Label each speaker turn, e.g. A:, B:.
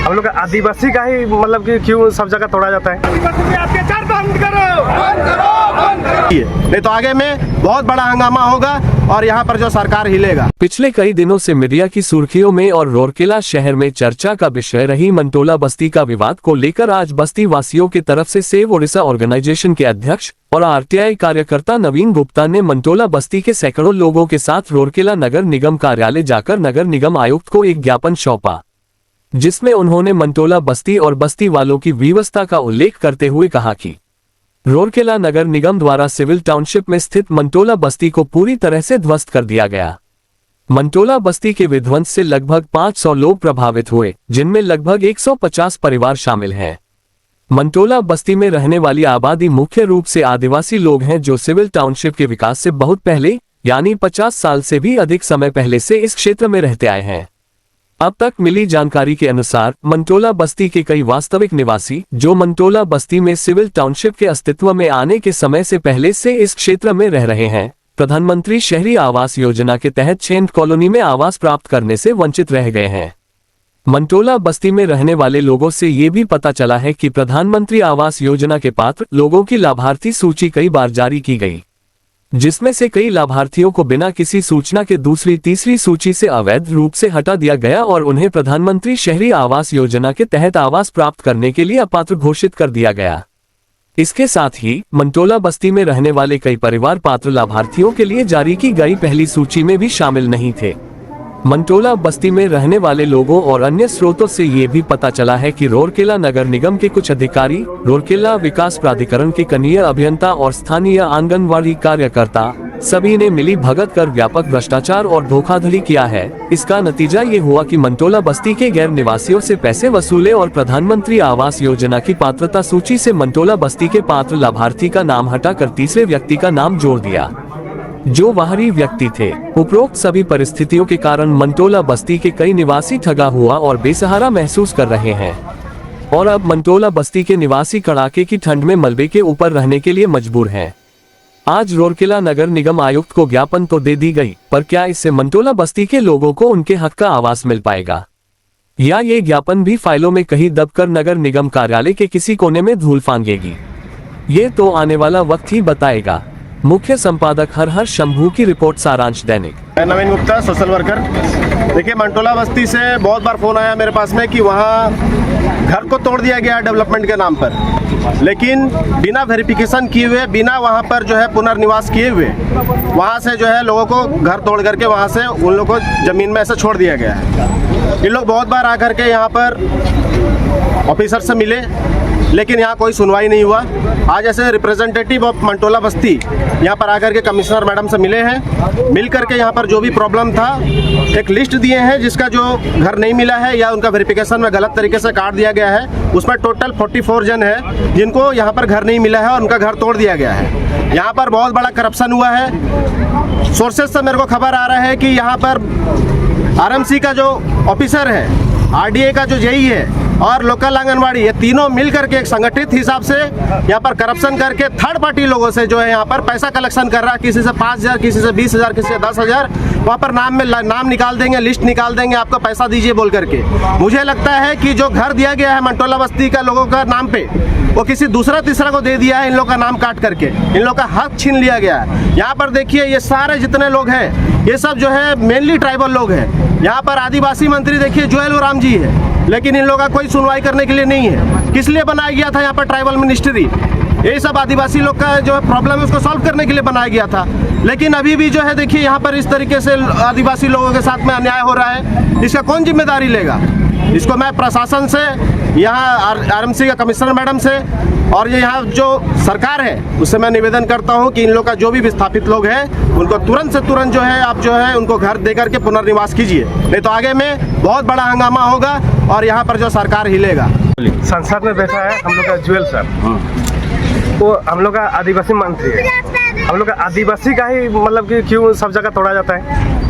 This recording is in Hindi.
A: हम लोग का आदिवासी का ही मतलब कि क्यों सब जगह तोड़ा जाता है।
B: अत्याचार बंद करो, बंद करो, बंद करो। नहीं तो आगे में बहुत बड़ा हंगामा होगा और यहाँ पर जो सरकार हिलेगा।
C: पिछले कई दिनों से मीडिया की सुर्खियों में और रूरकेला शहर में चर्चा का विषय रही मंटोला बस्ती का विवाद को लेकर आज बस्ती वासियों की तरफ से सेव ओडिशा ऑर्गेनाइजेशन के अध्यक्ष और आरटीआई कार्यकर्ता नवीन गुप्ता ने मंटोला बस्ती के सैकड़ों लोगों के साथ रूरकेला नगर निगम कार्यालय जाकर नगर निगम आयुक्त को एक ज्ञापन सौंपा, जिसमें उन्होंने मंटोला बस्ती और बस्ती वालों की व्यवस्था का उल्लेख करते हुए कहा कि रूरकेला नगर निगम द्वारा सिविल टाउनशिप में स्थित मंटोला बस्ती को पूरी तरह से ध्वस्त कर दिया गया। मंटोला बस्ती के विध्वंस से लगभग 500 लोग प्रभावित हुए, जिनमें लगभग 150 परिवार शामिल हैं। मंटोला बस्ती में रहने वाली आबादी मुख्य रूप से आदिवासी लोग हैं, जो सिविल टाउनशिप के विकास से बहुत पहले यानी 50 साल से भी अधिक समय पहले से इस क्षेत्र में रहते आए हैं। अब तक मिली जानकारी के अनुसार मंटोला बस्ती के कई वास्तविक निवासी, जो मंटोला बस्ती में सिविल टाउनशिप के अस्तित्व में आने के समय से पहले से इस क्षेत्र में रह रहे हैं, प्रधानमंत्री शहरी आवास योजना के तहत छेंद कॉलोनी में आवास प्राप्त करने से वंचित रह गए हैं। मंटोला बस्ती में रहने वाले लोगों से ये भी पता चला है कि प्रधानमंत्री आवास योजना के पात्र लोगों की लाभार्थी सूची कई बार जारी की गई, जिसमें से कई लाभार्थियों को बिना किसी सूचना के दूसरी तीसरी सूची से अवैध रूप से हटा दिया गया और उन्हें प्रधानमंत्री शहरी आवास योजना के तहत आवास प्राप्त करने के लिए अपात्र घोषित कर दिया गया। इसके साथ ही मंटोला बस्ती में रहने वाले कई परिवार पात्र लाभार्थियों के लिए जारी की गई पहली सूची में भी शामिल नहीं थे। मंटोला बस्ती में रहने वाले लोगों और अन्य स्रोतों से ये भी पता चला है कि रूरकेला नगर निगम के कुछ अधिकारी, रूरकेला विकास प्राधिकरण के कनीय अभियंता और स्थानीय आंगनवाड़ी कार्यकर्ता सभी ने मिली भगत कर व्यापक भ्रष्टाचार और धोखाधड़ी किया है। इसका नतीजा ये हुआ कि मंटोला बस्ती के गैर निवासियों से पैसे वसूले और प्रधानमंत्री आवास योजना की पात्रता सूची से मंटोला बस्ती के पात्र लाभार्थी का नाम हटाकर तीसरे व्यक्ति का नाम जोड़ दिया, जो बाहरी व्यक्ति थे। उपरोक्त सभी परिस्थितियों के कारण मंटोला बस्ती के कई निवासी ठगा हुआ और बेसहारा महसूस कर रहे हैं और अब मंटोला बस्ती के निवासी कड़ाके की ठंड में मलबे के ऊपर रहने के लिए मजबूर हैं। आज रूरकेला नगर निगम आयुक्त को ज्ञापन तो दे दी गई, पर क्या इससे मंटोला बस्ती के लोगों को उनके हक का आवास मिल पाएगा, या ये ज्ञापन भी फाइलों में कहीं दबकर नगर निगम कार्यालय के किसी कोने में धूल फांगेगी? ये तो आने वाला वक्त ही बताएगा। मुख्य संपादक हर शंभू की रिपोर्ट, सारांश दैनिक।
B: नवीन गुप्ता, सोशल वर्कर। देखिए, मंटोला बस्ती से बहुत बार फोन आया मेरे पास में कि वहाँ घर को तोड़ दिया गया डेवलपमेंट के नाम पर, लेकिन बिना वेरिफिकेशन किए हुए, बिना वहाँ पर जो है पुनर्निवास किए हुए, वहाँ से जो है लोगों को घर तोड़ करके वहाँ से उन लोगों को ज़मीन में ऐसे छोड़ दिया गया है। इन लोग बहुत बार आकर के यहाँ पर ऑफिसर से मिले, लेकिन यहाँ कोई सुनवाई नहीं हुआ। आज ऐसे रिप्रेजेंटेटिव ऑफ मंटोला बस्ती यहाँ पर आकर के कमिश्नर मैडम से मिले हैं, मिल करके यहाँ पर जो भी प्रॉब्लम था एक लिस्ट दिए हैं, जिसका जो घर नहीं मिला है या उनका वेरिफिकेशन में गलत तरीके से काट दिया गया है, उसमें टोटल 44 जन है जिनको यहाँ पर घर नहीं मिला है और उनका घर तोड़ दिया गया है। यहाँ पर बहुत बड़ा करप्शन हुआ है। सोर्सेज से मेरे को खबर आ रहा है कि यहाँ पर आरएमसी का जो ऑफिसर है, आरडीए का जो जेई है और लोकल आंगनवाड़ी, ये तीनों मिल करके एक संगठित हिसाब से यहाँ पर करप्शन करके थर्ड पार्टी लोगों से जो है यहाँ पर पैसा कलेक्शन कर रहा है। किसी से 5,000, किसी से 20,000, किसी से 10,000, वहाँ पर नाम निकाल देंगे, लिस्ट निकाल देंगे, आपको पैसा दीजिए बोल करके। मुझे लगता है कि जो घर दिया गया है मंटोला बस्ती का लोगों का नाम पे, वो किसी दूसरा तीसरा को दे दिया है। इन लोग का नाम काट करके इन लोग का हक छीन लिया गया है। यहाँ पर देखिए, ये सारे जितने लोग हैं, ये सब जो है मेनली ट्राइबल लोग हैं। यहाँ पर आदिवासी मंत्री देखिए जुएल ओराम जी है, लेकिन इन लोगों का कोई सुनवाई करने के लिए नहीं है। किस लिए बनाया गया था यहाँ पर ट्राइबल मिनिस्ट्री? यही सब आदिवासी लोग का जो है प्रॉब्लम है उसको सॉल्व करने के लिए बनाया गया था। लेकिन अभी भी जो है देखिए, यहाँ पर इस तरीके से आदिवासी लोगों के साथ में अन्याय हो रहा है। इसका कौन जिम्मेदारी लेगा? इसको मैं प्रशासन से, यहाँ आरएमसी का कमिश्नर मैडम से और ये यहाँ जो सरकार है उससे मैं निवेदन करता हूँ कि इन लोग का जो भी विस्थापित लोग हैं उनको तुरंत से तुरंत जो है आप जो है उनको घर दे करके पुनर्निवास कीजिए, नहीं तो आगे में बहुत बड़ा हंगामा होगा और यहाँ पर जो सरकार हिलेगा।
A: संसद में बैठा है हम लोग का जुएल सर, वो हम लोग का आदिवासी मंत्री है। हम लोग का आदिवासी का ही मतलब कि क्यों सब जगह तोड़ा जाता है।